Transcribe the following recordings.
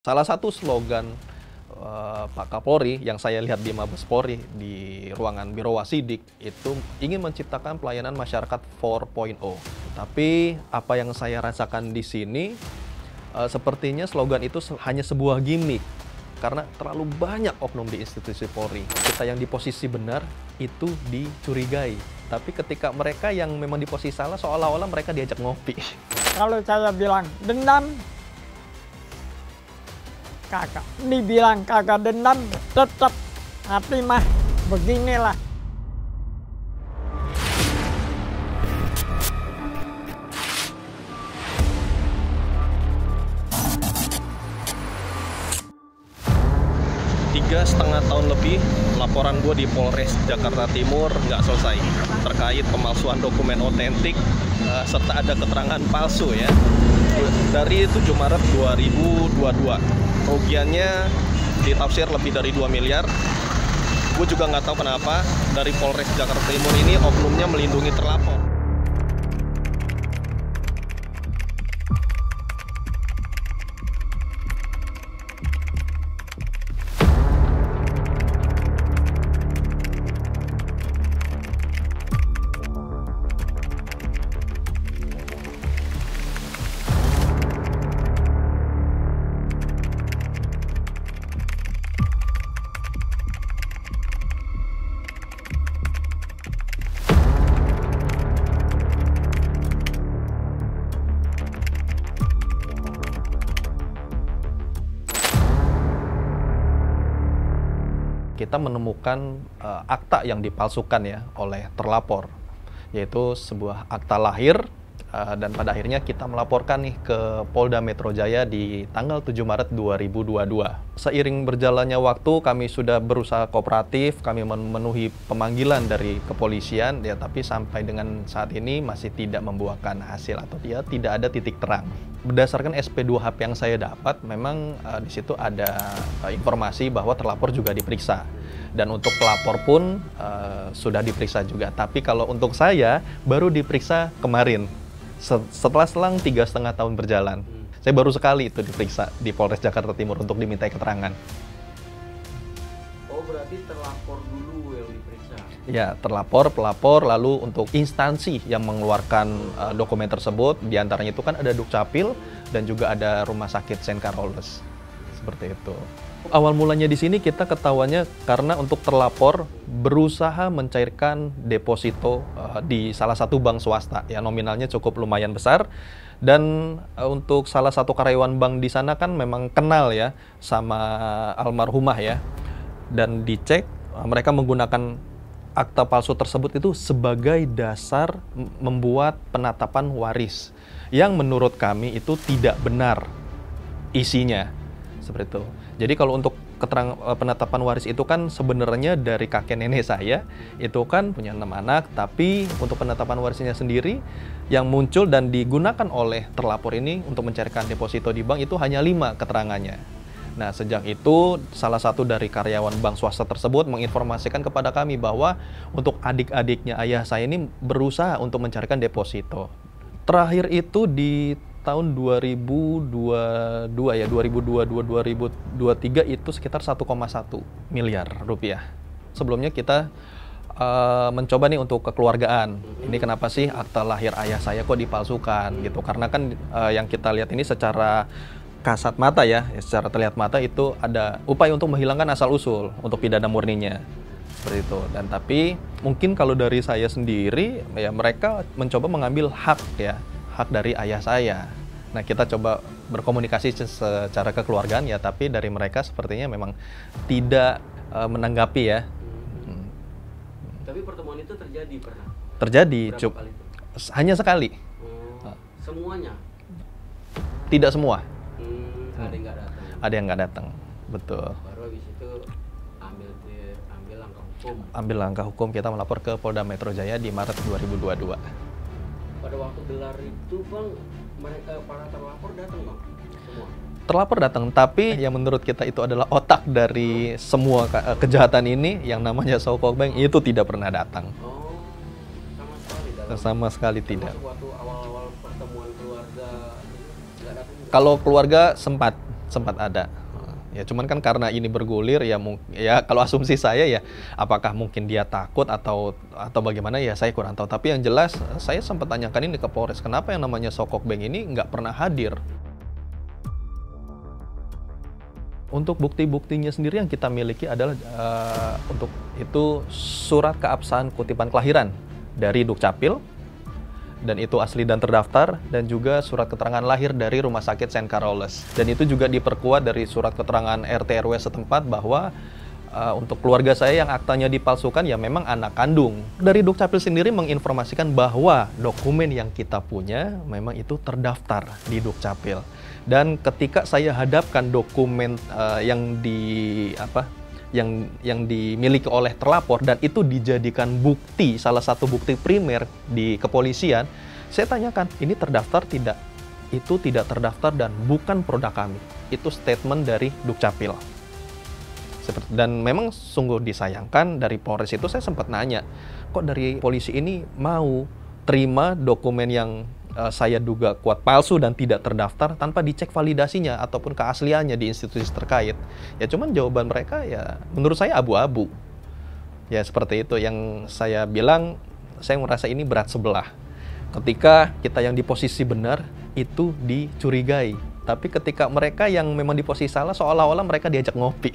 Salah satu slogan Pak Kapolri yang saya lihat di Mabes Polri di ruangan Biro Wasidik itu ingin menciptakan pelayanan masyarakat 4.0. Tapi apa yang saya rasakan di sini sepertinya slogan itu hanya sebuah gimmick karena terlalu banyak oknum di institusi Polri. Kita yang di posisi benar itu dicurigai. Tapi ketika mereka yang memang di posisi salah seolah-olah mereka diajak ngopi. Kalau saya bilang dendam, kakak. Dibilang kakak dendam, tetap hati mah beginilah. Tiga setengah tahun lebih laporan gue di Polres Jakarta Timur nggak selesai terkait pemalsuan dokumen otentik serta ada keterangan palsu ya dari 7 Maret 2022. Kerugiannya ditafsir lebih dari 2 miliar. Gue juga nggak tahu kenapa dari Polres Jakarta Timur ini oknumnya melindungi terlapor. Kita menemukan akta yang dipalsukan ya oleh terlapor, yaitu sebuah akta lahir dan pada akhirnya kita melaporkan nih ke Polda Metro Jaya di tanggal 7 Maret 2022. Seiring berjalannya waktu kami sudah berusaha kooperatif, kami memenuhi pemanggilan dari kepolisian ya, tapi sampai dengan saat ini masih tidak membuahkan hasil atau tidak ada titik terang. Berdasarkan SP2HP yang saya dapat, memang di situ ada informasi bahwa terlapor juga diperiksa. Dan untuk pelapor pun sudah diperiksa juga. Tapi kalau untuk saya, baru diperiksa kemarin. Setelah selang 3,5 tahun berjalan. Saya baru sekali itu diperiksa di Polres Jakarta Timur untuk dimintai keterangan. Oh, berarti terlapor dulu yang diperiksa? Ya, terlapor, pelapor, lalu untuk instansi yang mengeluarkan dokumen tersebut, diantaranya itu kan ada Dukcapil dan juga ada Rumah Sakit St. Carolus. Seperti itu. Awal mulanya di sini kita ketahuannya karena untuk terlapor berusaha mencairkan deposito di salah satu bank swasta, ya nominalnya cukup lumayan besar. Dan untuk salah satu karyawan bank di sana kan memang kenal ya sama almarhumah ya. Dan dicek mereka menggunakan akta palsu tersebut itu sebagai dasar membuat penetapan waris yang menurut kami itu tidak benar isinya. Seperti itu. Jadi kalau untuk penetapan waris itu kan sebenarnya dari kakek nenek saya itu kan punya 6 anak, tapi untuk penetapan warisnya sendiri yang muncul dan digunakan oleh terlapor ini untuk mencairkan deposito di bank itu hanya 5 keterangannya. Nah, sejak itu salah satu dari karyawan bank swasta tersebut menginformasikan kepada kami bahwa untuk adik-adiknya ayah saya ini berusaha untuk mencarikan deposito. Terakhir itu di tahun 2022 ya, 2022-2023 itu sekitar 1,1 miliar rupiah. Sebelumnya kita mencoba nih untuk kekeluargaan. Ini kenapa sih akta lahir ayah saya kok dipalsukan gitu? Karena kan yang kita lihat ini secara kasat mata ya, secara terlihat mata itu ada upaya untuk menghilangkan asal-usul untuk pidana murninya. Seperti itu. Dan tapi mungkin kalau dari saya sendiri ya mereka mencoba mengambil hak ya, hak dari ayah saya. Nah, kita coba berkomunikasi secara kekeluargaan ya, tapi dari mereka sepertinya memang tidak menanggapi ya. Tapi pertemuan itu terjadi pernah? Terjadi, Berapa kali itu? Hanya sekali. Semuanya? Tidak semua. Ada yang nggak datang? Ada yang nggak datang, betul. Baru habis itu ambil langkah hukum? Ambil langkah hukum, kita melapor ke Polda Metro Jaya di Maret 2022. Pada waktu gelar itu Bang, mereka para terlapor datang Bang? Semua? Terlapor datang, tapi yang menurut kita itu adalah otak dari semua kejahatan ini yang namanya Sokok Bank itu tidak pernah datang. Oh, sama sekali Sama sekali tidak. Waktu awal-awal pertemuan keluarga nggak datang? Kalau keluarga sempat ada. Ya cuman kan karena ini bergulir ya, ya kalau asumsi saya ya apakah mungkin dia takut atau bagaimana ya saya kurang tahu. Tapi yang jelas saya sempat tanyakan ini ke Polres, kenapa yang namanya Sokok Bank ini nggak pernah hadir. Untuk bukti-buktinya sendiri yang kita miliki adalah untuk itu surat keabsahan kutipan kelahiran dari Dukcapil, dan itu asli dan terdaftar, dan juga surat keterangan lahir dari Rumah Sakit St. Carolus. Dan itu juga diperkuat dari surat keterangan RT RW setempat bahwa untuk keluarga saya yang aktanya dipalsukan ya memang anak kandung. Dari Dukcapil sendiri menginformasikan bahwa dokumen yang kita punya memang itu terdaftar di Dukcapil. Dan ketika saya hadapkan dokumen yang dimiliki oleh terlapor dan itu dijadikan bukti, salah satu bukti primer di kepolisian, saya tanyakan, ini terdaftar tidak? Itu tidak terdaftar dan bukan produk kami. Itu statement dari Dukcapil. Dan memang sungguh disayangkan dari Polres itu saya sempat nanya, kok dari polisi ini mau terima dokumen yang saya duga kuat palsu dan tidak terdaftar tanpa dicek validasinya ataupun keasliannya di institusi terkait. Ya cuman jawaban mereka ya menurut saya abu-abu. Ya seperti itu yang saya bilang, saya merasa ini berat sebelah. Ketika kita yang di posisi benar itu dicurigai, tapi ketika mereka yang memang di posisi salah seolah-olah mereka diajak ngopi.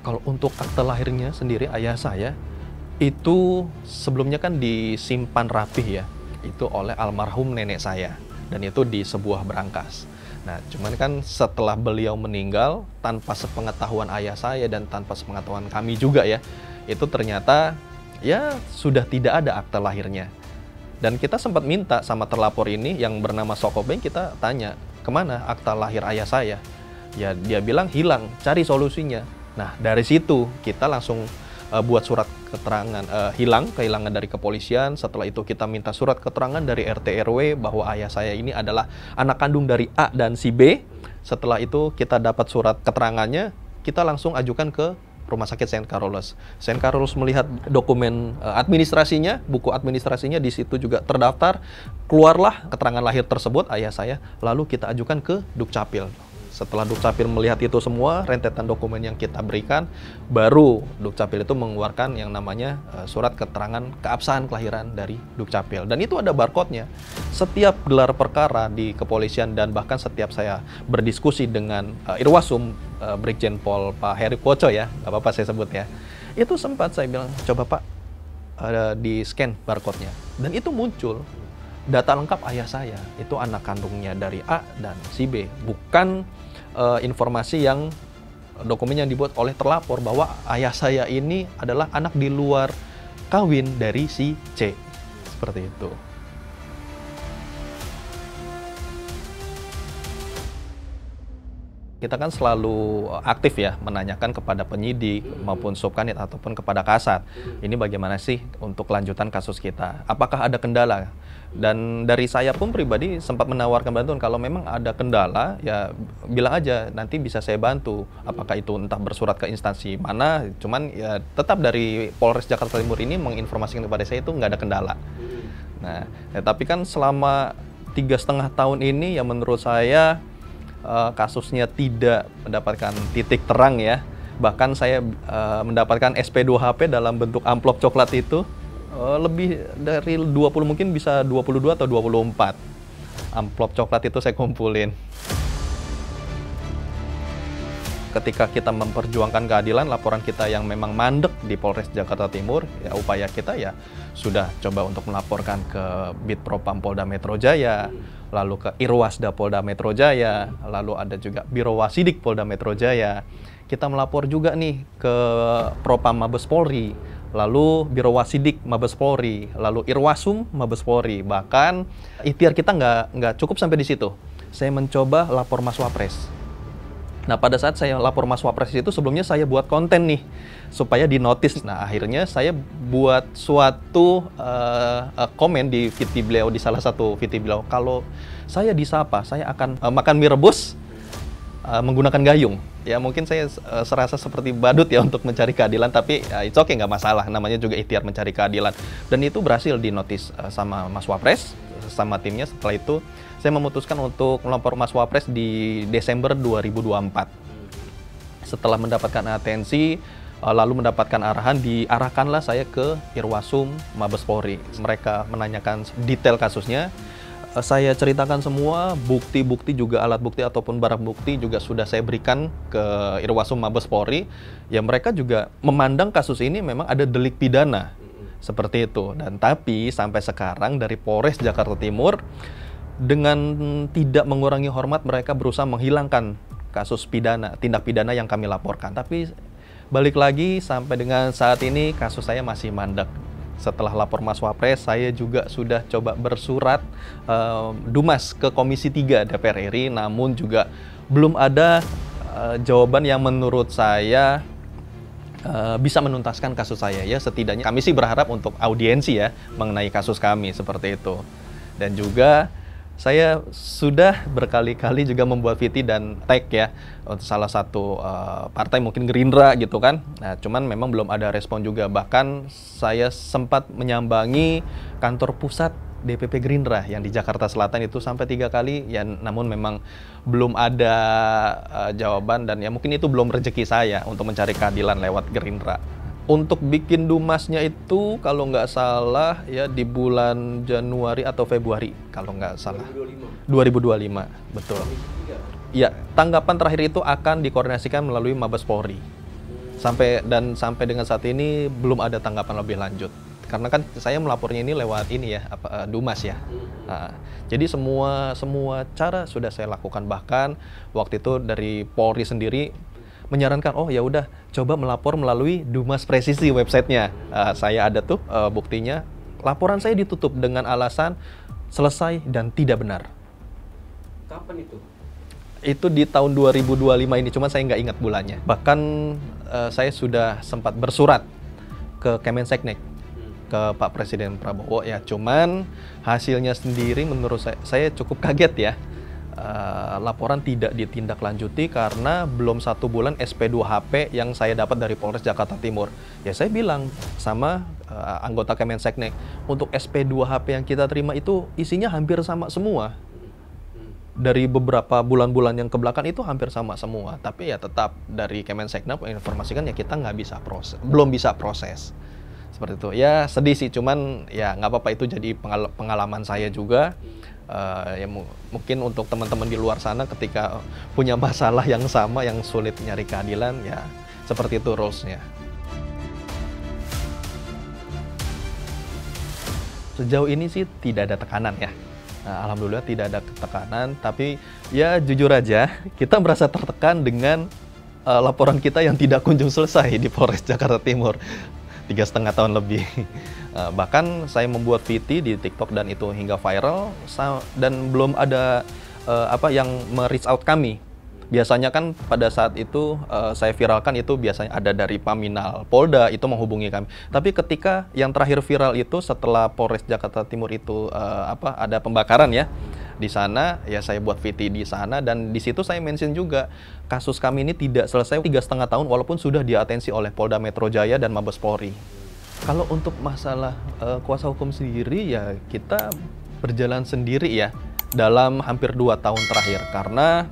Kalau untuk akte lahirnya sendiri ayah saya itu sebelumnya kan disimpan rapih ya, itu oleh almarhum nenek saya, dan itu di sebuah berangkas. Nah, cuman kan setelah beliau meninggal, tanpa sepengetahuan ayah saya dan tanpa sepengetahuan kami juga ya, itu ternyata ya sudah tidak ada akte lahirnya. Dan kita sempat minta sama terlapor ini yang bernama Sokok Bank, kita tanya, kemana akte lahir ayah saya? Ya dia bilang hilang, cari solusinya. Nah, dari situ kita langsung buat surat keterangan kehilangan dari kepolisian. Setelah itu kita minta surat keterangan dari RT RW bahwa ayah saya ini adalah anak kandung dari A dan si B. Setelah itu kita dapat surat keterangannya, kita langsung ajukan ke Rumah Sakit St. Carolus. St. Carolus melihat dokumen administrasinya, buku administrasinya di situ juga terdaftar. Keluarlah keterangan lahir tersebut ayah saya, lalu kita ajukan ke Dukcapil. Setelah Dukcapil melihat itu semua, rentetan dokumen yang kita berikan, baru Dukcapil itu mengeluarkan yang namanya surat keterangan keabsahan kelahiran dari Dukcapil. Dan itu ada barcode-nya. Setiap gelar perkara di kepolisian dan bahkan setiap saya berdiskusi dengan Irwasum, Brigjen Pol Pak Heri Koco ya, nggak apa-apa saya sebut ya. Itu sempat saya bilang, coba Pak, di-scan barcode-nya. Dan itu muncul data lengkap ayah saya, itu anak kandungnya dari A dan si B, bukan informasi yang dokumen yang dibuat oleh terlapor bahwa ayah saya ini adalah anak di luar kawin dari si C. Seperti itu. Kita kan selalu aktif ya menanyakan kepada penyidik maupun subkanit ataupun kepada kasat, ini bagaimana sih untuk kelanjutan kasus kita, apakah ada kendala. Dan dari saya pun pribadi sempat menawarkan bantuan, kalau memang ada kendala ya bilang aja, nanti bisa saya bantu, apakah itu entah bersurat ke instansi mana. Cuman ya tetap dari Polres Jakarta Timur ini menginformasikan kepada saya itu nggak ada kendala. Nah ya, tapi kan selama 3,5 tahun ini ya menurut saya kasusnya tidak mendapatkan titik terang ya. Bahkan saya mendapatkan SP2HP dalam bentuk amplop coklat itu lebih dari 20, mungkin bisa 22 atau 24 amplop coklat itu saya kumpulin. Ketika kita memperjuangkan keadilan, laporan kita yang memang mandek di Polres Jakarta Timur, ya upaya kita ya sudah coba untuk melaporkan ke Bid Propam Polda Metro Jaya, lalu ke Irwasda Polda Metro Jaya, lalu ada juga Biro Wasidik Polda Metro Jaya. Kita melapor juga nih ke Propam Mabes Polri, lalu Biro Wasidik Mabes Polri, lalu Irwasum Mabes Polri. Bahkan ikhtiar kita nggak cukup sampai di situ. Saya mencoba lapor Mas Wapres. Nah, pada saat saya lapor Mas Wapres itu sebelumnya saya buat konten nih supaya dinotis. Nah, akhirnya saya buat suatu komen di VT beliau, di salah satu VT beliau. Kalau saya disapa, saya akan makan mie rebus menggunakan gayung. ya mungkin saya serasa seperti badut ya untuk mencari keadilan, tapi ya, it's okay, nggak masalah, namanya juga ikhtiar mencari keadilan. Dan itu berhasil dinotis sama Mas Wapres, sama timnya. Setelah itu saya memutuskan untuk melapor Mas Wapres di Desember 2024. Setelah mendapatkan atensi, lalu mendapatkan arahan, diarahkanlah saya ke Irwasum Mabes Polri. Mereka menanyakan detail kasusnya. Saya ceritakan semua, bukti-bukti juga, alat bukti ataupun barang bukti juga sudah saya berikan ke Irwasum Mabes Polri. Ya mereka juga memandang kasus ini memang ada delik pidana, seperti itu. Dan tapi sampai sekarang dari Polres Jakarta Timur, dengan tidak mengurangi hormat, mereka berusaha menghilangkan kasus pidana, tindak pidana yang kami laporkan. Tapi balik lagi, sampai dengan saat ini kasus saya masih mandek. Setelah lapor Mas Wapres, saya juga sudah coba bersurat Dumas ke Komisi 3 DPR RI, namun juga belum ada jawaban yang menurut saya bisa menuntaskan kasus saya. Ya setidaknya kami sih berharap untuk audiensi ya mengenai kasus kami, seperti itu. Dan juga saya sudah berkali-kali juga membuat VT dan tag ya untuk salah satu partai, mungkin Gerindra gitu kan. Nah, cuman memang belum ada respon juga. Bahkan saya sempat menyambangi kantor pusat DPP Gerindra yang di Jakarta Selatan itu sampai 3 kali ya, namun memang belum ada jawaban, dan ya mungkin itu belum rezeki saya untuk mencari keadilan lewat Gerindra. Untuk bikin Dumasnya itu kalau nggak salah ya di bulan Januari atau Februari kalau nggak salah. 2025, betul. Ya, tanggapan terakhir itu akan dikoordinasikan melalui Mabes Polri. Sampai dengan saat ini belum ada tanggapan lebih lanjut. Karena kan saya melapornya ini lewat ini ya, Dumas ya. Nah, jadi semua cara sudah saya lakukan, bahkan waktu itu dari Polri sendiri menyarankan, oh ya udah coba melapor melalui Dumas Presisi websitenya. Saya ada tuh buktinya. Laporan saya ditutup dengan alasan selesai dan tidak benar. Kapan itu? Itu di tahun 2025 ini, cuma saya nggak ingat bulannya. Bahkan saya sudah sempat bersurat ke Kemenseknek, ke Pak Presiden Prabowo ya. Cuman hasilnya sendiri menurut saya cukup kaget ya. Laporan tidak ditindaklanjuti karena belum 1 bulan SP2HP yang saya dapat dari Polres Jakarta Timur. Ya saya bilang sama anggota Kemenseknek, untuk SP2HP yang kita terima itu isinya hampir sama semua. Dari beberapa bulan-bulan yang kebelakang itu hampir sama semua. Tapi ya tetap dari Kemenseknek menginformasikan ya kita nggak bisa proses, belum bisa proses. Seperti itu. Ya sedih sih, cuman ya nggak apa-apa, itu jadi pengalaman saya juga. Ya mungkin untuk teman-teman di luar sana ketika punya masalah yang sama, yang sulit nyari keadilan, ya seperti itu rules-nya. Sejauh ini sih tidak ada tekanan ya. Nah, alhamdulillah tidak ada tekanan, tapi ya jujur aja kita merasa tertekan dengan laporan kita yang tidak kunjung selesai di Polres Jakarta Timur. 3,5 tahun lebih. Bahkan saya membuat VT di TikTok dan itu hingga viral, dan belum ada yang me-reach out kami. Biasanya kan pada saat itu saya viralkan itu biasanya ada dari Paminal Polda itu menghubungi kami. Tapi ketika yang terakhir viral itu setelah Polres Jakarta Timur itu ada pembakaran ya di sana, ya saya buat VT di sana, dan di situ saya mention juga kasus kami ini tidak selesai 3,5 tahun walaupun sudah diatensi oleh Polda Metro Jaya dan Mabes Polri. Kalau untuk masalah kuasa hukum sendiri ya kita berjalan sendiri ya dalam hampir 2 tahun terakhir, karena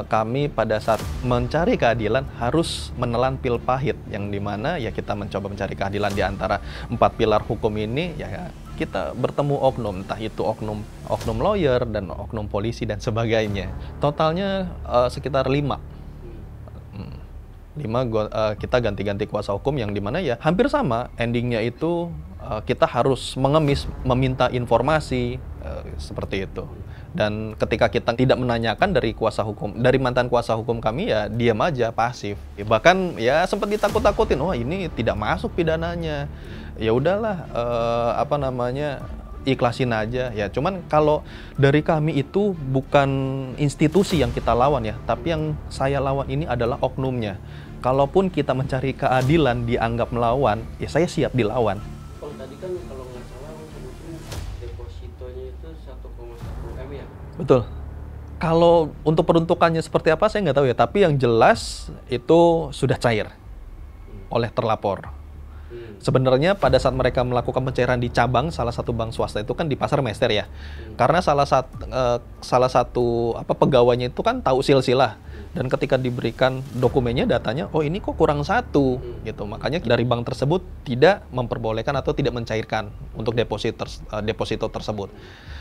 kami pada saat mencari keadilan harus menelan pil pahit, yang dimana ya kita mencoba mencari keadilan di antara 4 pilar hukum ini. Ya kita bertemu oknum, entah itu oknum lawyer dan oknum polisi dan sebagainya. Totalnya sekitar 5. Kita ganti-ganti kuasa hukum, yang dimana ya hampir sama endingnya itu kita harus mengemis, meminta informasi seperti itu. Dan ketika kita tidak menanyakan dari mantan kuasa hukum kami, ya diam aja, pasif. Bahkan ya sempat ditakut-takutin, oh ini tidak masuk pidananya. Ya udahlah, ikhlasin aja ya. Cuman kalau dari kami itu bukan institusi yang kita lawan ya, tapi yang saya lawan ini adalah oknumnya. Kalaupun kita mencari keadilan dianggap melawan, ya saya siap dilawan. Kalau tadi kan kalau nggak salah sebutin depositonya itu 1,1 M ya? Betul. Kalau untuk peruntukannya seperti apa saya nggak tahu ya, tapi yang jelas itu sudah cair oleh terlapor. Sebenarnya pada saat mereka melakukan pencairan di cabang salah satu bank swasta itu kan di Pasar Mester ya. Karena salah satu pegawainya itu kan tahu silsilah, dan ketika diberikan dokumennya datanya, oh ini kok kurang satu gitu. Makanya dari bank tersebut tidak memperbolehkan atau tidak mencairkan untuk deposito tersebut.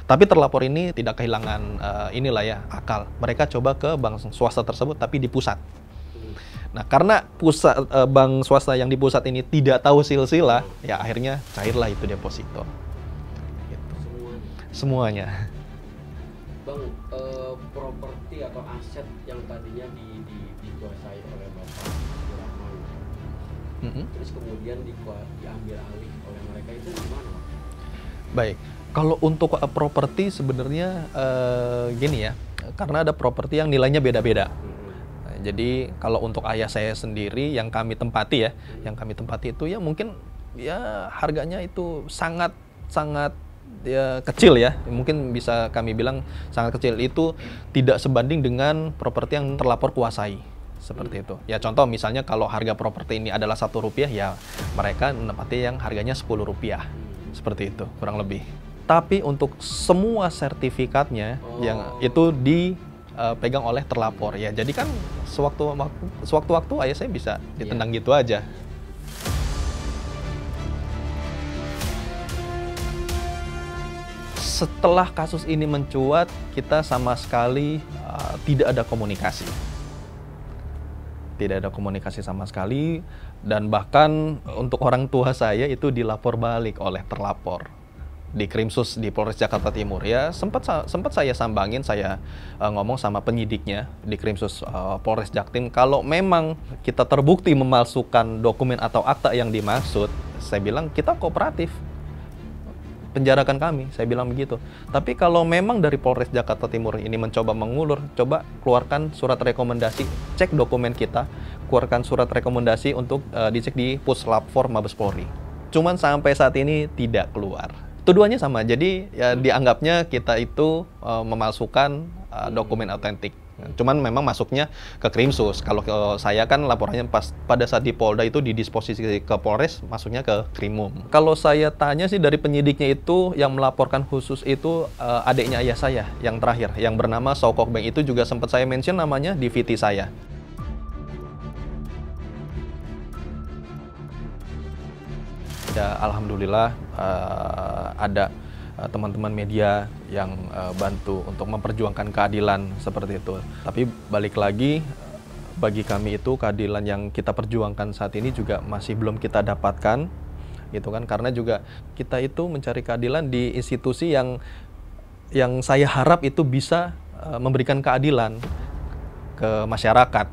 Tapi terlapor ini tidak kehilangan akal. Mereka coba ke bank swasta tersebut tapi di pusat. Nah, karena bank swasta yang di pusat ini tidak tahu silsilah, ya akhirnya cairlah itu deposito. Gitu. Semuanya. Bang, properti atau aset yang tadinya dikuasai oleh Bapak Rahman, terus kemudian diambil alih oleh mereka, itu gimana? Baik, kalau untuk properti sebenarnya gini ya, karena ada properti yang nilainya beda-beda. Jadi kalau untuk ayah saya sendiri yang kami tempati itu ya mungkin ya harganya itu sangat ya kecil ya, mungkin bisa kami bilang sangat kecil, itu tidak sebanding dengan properti yang terlapor kuasai seperti itu. Ya contoh misalnya kalau harga properti ini adalah Rp1, ya mereka menempati yang harganya Rp10, seperti itu kurang lebih. Tapi untuk semua sertifikatnya yang itu dipegang oleh terlapor ya. Jadi kan sewaktu-waktu ayah saya bisa ditendang gitu aja. Setelah kasus ini mencuat, kita sama sekali tidak ada komunikasi. Tidak ada komunikasi sama sekali, dan bahkan untuk orang tua saya itu dilapor balik oleh terlapor di Krimsus di Polres Jakarta Timur. Ya sempat saya sambangin, saya ngomong sama penyidiknya di Krimsus Polres Jaktim, kalau memang kita terbukti memalsukan dokumen atau akta yang dimaksud, saya bilang kita kooperatif, penjarakan kami, saya bilang begitu. Tapi kalau memang dari Polres Jakarta Timur ini mencoba mengulur, coba keluarkan surat rekomendasi, cek dokumen kita, keluarkan surat rekomendasi untuk dicek di Puslapfor Mabes Polri. Cuman sampai saat ini tidak keluar. Tuduhannya sama, jadi ya dianggapnya kita itu memalsukan dokumen otentik. Cuman memang masuknya ke Krimsus. Kalau saya kan laporannya pada saat di Polda itu didisposisi ke Polres, masuknya ke Krimum. Kalau saya tanya sih dari penyidiknya itu yang melaporkan khusus itu adiknya ayah saya yang terakhir, yang bernama Sokok Beng, itu juga sempat saya mention namanya di VT saya. Ya, alhamdulillah ada teman-teman media yang bantu untuk memperjuangkan keadilan seperti itu. Tapi balik lagi, bagi kami itu keadilan yang kita perjuangkan saat ini juga masih belum kita dapatkan, gitu kan? Karena juga kita itu mencari keadilan di institusi yang saya harap itu bisa memberikan keadilan ke masyarakat,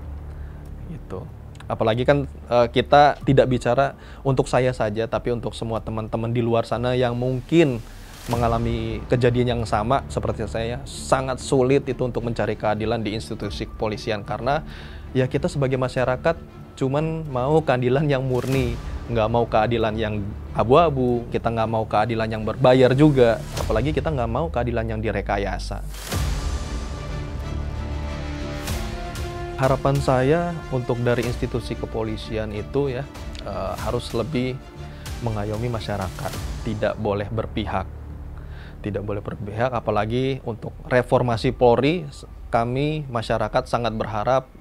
gitu. Apalagi kan kita tidak bicara untuk saya saja, tapi untuk semua teman-teman di luar sana yang mungkin mengalami kejadian yang sama seperti saya. Sangat sulit itu untuk mencari keadilan di institusi kepolisian, karena ya kita sebagai masyarakat cuman mau keadilan yang murni, nggak mau keadilan yang abu-abu, kita nggak mau keadilan yang berbayar juga, apalagi kita nggak mau keadilan yang direkayasa. Harapan saya untuk dari institusi kepolisian itu ya harus lebih mengayomi masyarakat, tidak boleh berpihak. Tidak boleh berpihak, apalagi untuk reformasi Polri, kami masyarakat sangat berharap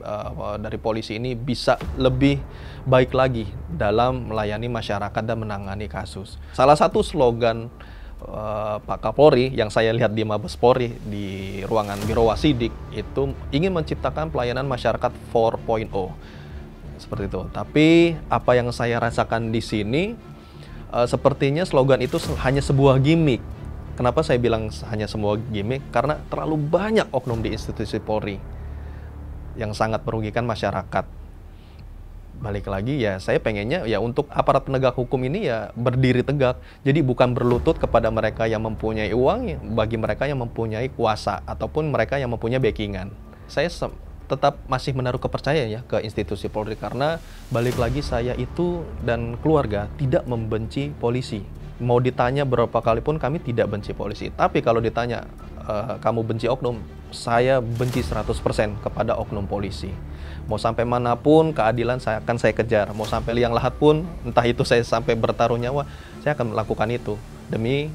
dari polisi ini bisa lebih baik lagi dalam melayani masyarakat dan menangani kasus. Salah satu slogan Pak Kapolri yang saya lihat di Mabes Polri di ruangan Biro Wasidik itu ingin menciptakan pelayanan masyarakat 4.0 seperti itu. Tapi apa yang saya rasakan di sini sepertinya slogan itu hanya sebuah gimmick. Kenapa saya bilang hanya sebuah gimmick? Karena terlalu banyak oknum di institusi Polri yang sangat merugikan masyarakat. Balik lagi ya, saya pengennya ya untuk aparat penegak hukum ini ya berdiri tegak. Jadi bukan berlutut kepada mereka yang mempunyai uang, bagi mereka yang mempunyai kuasa ataupun mereka yang mempunyai backingan. Saya tetap masih menaruh kepercayaan ya ke institusi Polri, karena balik lagi saya itu dan keluarga tidak membenci polisi. Mau ditanya berapa kali pun kami tidak benci polisi. Tapi kalau ditanya kamu benci oknum, saya benci 100% kepada oknum polisi. Mau sampai manapun keadilan akan saya kejar. Mau sampai liang lahat pun, entah itu saya sampai bertaruh nyawa, saya akan melakukan itu demi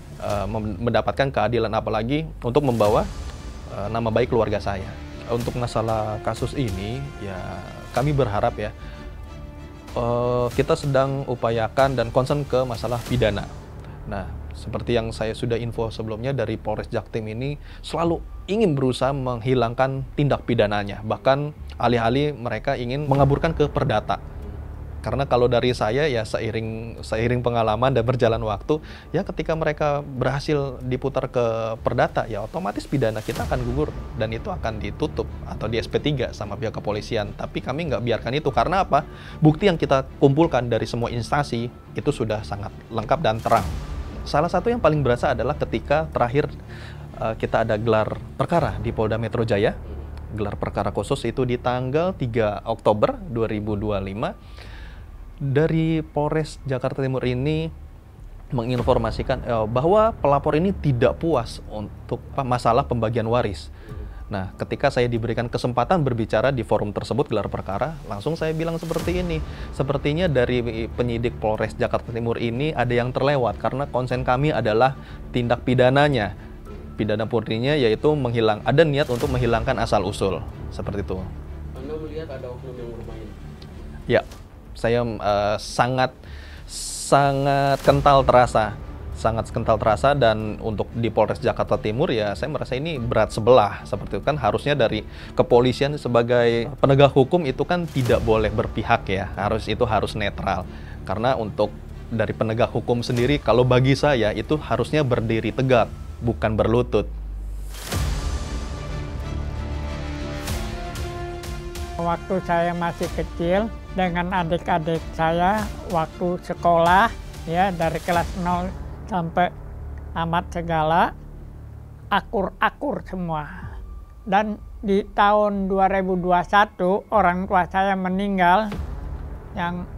mendapatkan keadilan, apalagi untuk membawa nama baik keluarga saya. Untuk masalah kasus ini, ya kami berharap ya, kita sedang upayakan dan concern ke masalah pidana. Nah, seperti yang saya sudah info sebelumnya, dari Polres Jaktim ini selalu ingin berusaha menghilangkan tindak pidananya. Bahkan alih-alih mereka ingin mengaburkan ke perdata. Karena kalau dari saya ya seiring pengalaman dan berjalan waktu, ya ketika mereka berhasil diputar ke perdata, ya otomatis pidana kita akan gugur dan itu akan ditutup atau di SP3 sama pihak kepolisian. Tapi kami nggak biarkan itu, karena apa? Bukti yang kita kumpulkan dari semua instansi itu sudah sangat lengkap dan terang. Salah satu yang paling berasa adalah ketika terakhir kita ada gelar perkara di Polda Metro Jaya. Gelar perkara khusus itu di tanggal 3 Oktober 2025. Dari Polres Jakarta Timur ini menginformasikan bahwa pelapor ini tidak puas untuk masalah pembagian waris. Nah, ketika saya diberikan kesempatan berbicara di forum tersebut gelar perkara, langsung saya bilang seperti ini. Sepertinya dari penyidik Polres Jakarta Timur ini ada yang terlewat, karena konsen kami adalah tindak pidananya. Pidana murninya yaitu ada niat untuk menghilangkan asal-usul. Seperti itu. Anda melihat ada oknum yang bermain? Ya. Saya sangat kental terasa, dan untuk di Polres Jakarta Timur ya saya merasa ini berat sebelah. Seperti itu kan, harusnya dari kepolisian sebagai penegak hukum itu kan tidak boleh berpihak ya, harus netral. Karena untuk dari penegak hukum sendiri, kalau bagi saya itu harusnya berdiri tegak, bukan berlutut. Waktu saya masih kecil, dengan adik-adik saya waktu sekolah, ya dari kelas 0 sampai tamat segala, akur-akur semua. Dan di tahun 2021 orang tua saya meninggal, yang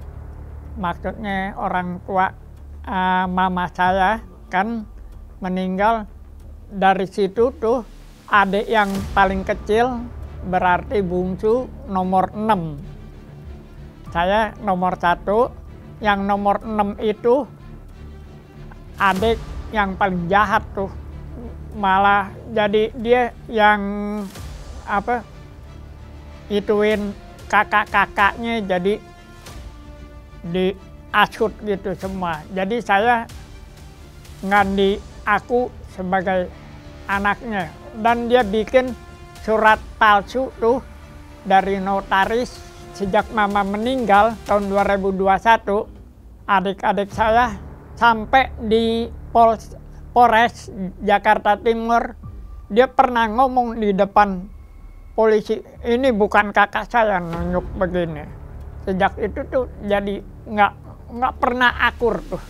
maksudnya orang tua mama saya kan meninggal. Dari situ tuh adik yang paling kecil, berarti bungsu nomor 6. Saya nomor 1, yang nomor 6 itu adik yang paling jahat tuh. Malah jadi dia yang ituin kakak-kakaknya jadi diasut gitu semua. Jadi saya ngandi aku sebagai anaknya. Dan dia bikin surat palsu tuh dari notaris. Sejak mama meninggal tahun 2021, adik-adik saya sampai di Polres Jakarta Timur, dia pernah ngomong di depan polisi, ini bukan kakak saya, nunjuk begini. Sejak itu tuh jadi nggak pernah akur tuh.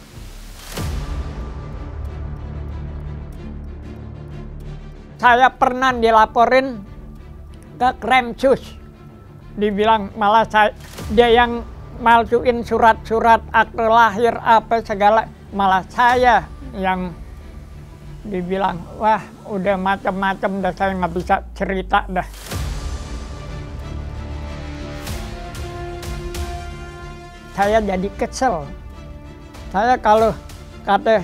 Saya pernah dilaporin ke Kremsus. Dibilang malah dia yang malsuin surat-surat akte lahir apa segala, malah saya yang dibilang, wah udah macam-macam dah, saya nggak bisa cerita dah. Saya jadi kesel. Saya kalau kata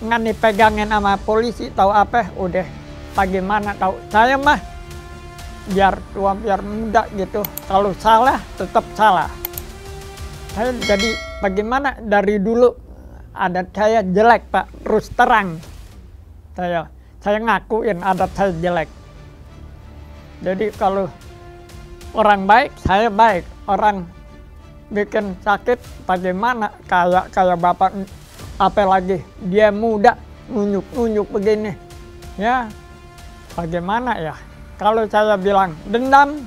nggak dipegangin sama polisi tahu apa, udah bagaimana tahu. Saya mah biar tua biar muda gitu, kalau salah tetap salah. Saya jadi bagaimana, dari dulu adat saya jelek Pak, terus terang saya ngakuin adat saya jelek. Jadi kalau orang baik, saya baik. Orang bikin sakit bagaimana, kayak bapak apalagi dia muda nunjuk begini ya, bagaimana ya. Kalau saya bilang dendam,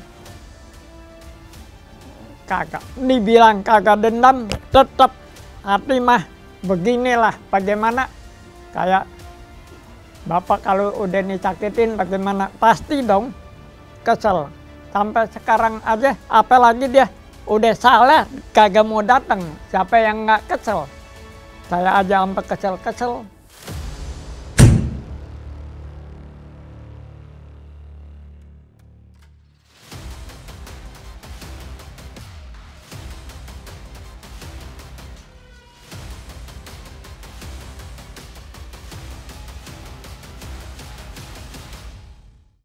kagak. Dibilang kagak dendam, tetap hati mah beginilah. Bagaimana, kayak bapak kalau udah disakitin bagaimana, pasti dong kesel. Sampai sekarang aja, apalagi dia udah salah, kagak mau datang. Siapa yang nggak kesel? Saya aja sampai kesel-kesel.